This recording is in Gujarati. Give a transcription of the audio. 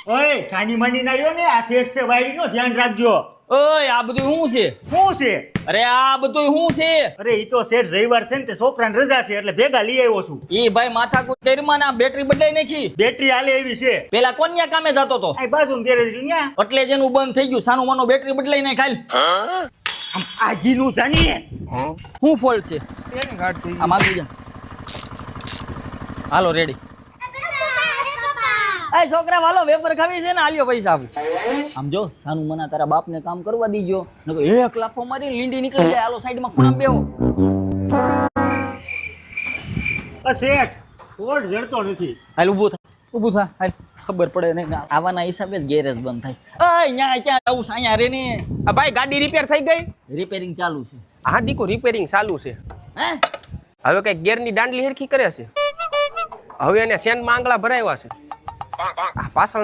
ઓય સાની માની ના રહ્યો ને આ શેઠ છે વાયડી નો ધ્યાન રાખજો. ઓય આ બધું શું છે? શું છે? અરે આ બધું શું છે? અરે ઈ તો શેઠ રવિવાર છે ને તે છોકરાને રજા છે એટલે ભેગા લઈ આવ્યો છું. ઈ ભાઈ માથાકૂટ તેરમાં ના બેટરી બદલાઈ નાખી. બેટરી હાલે એવી છે. પેલા કોન્યા કામે જતો તો આ બાજુ ગેરેજ ન્યા એટલે જ એનું બંધ થઈ ગયું. સાનું માનું બેટરી બદલાઈ નાખ ખાલી. આજીનું જાની શું ફોલ્ટ છે? તેની ગાડ થઈ આ માગી જા. હાલો રેડી. એ છોકરા વાલો વેપર ખાવી છે ને આલ્યો પૈસા આપું. આમ જો સાનું મના તારા બાપને કામ કરવા દીજો નકો એક લાફો મારી લીંડી નીકળી જાય. હાલો સાઈડમાં ખૂણામાં બેહો. શેઠ કોડ જડતો નથી. હાલ ઊભું થા હાલ. ખબર પડે ને આવાના હિસાબે જ ગેરેજ બંધ થાય. અય ન્યા ક્યાં આવું સાયા રે ને. આ ભાઈ ગાડી રિપેર થઈ ગઈ? રિપેરિંગ ચાલુ છે. હા દીકો રિપેરિંગ ચાલુ છે. હે હવે કઈ ગેરની દાંડલી હેરખી કરે છે. હવે એને સેનમાં આંગળા ભરાવ્યા છે. આ પાછળના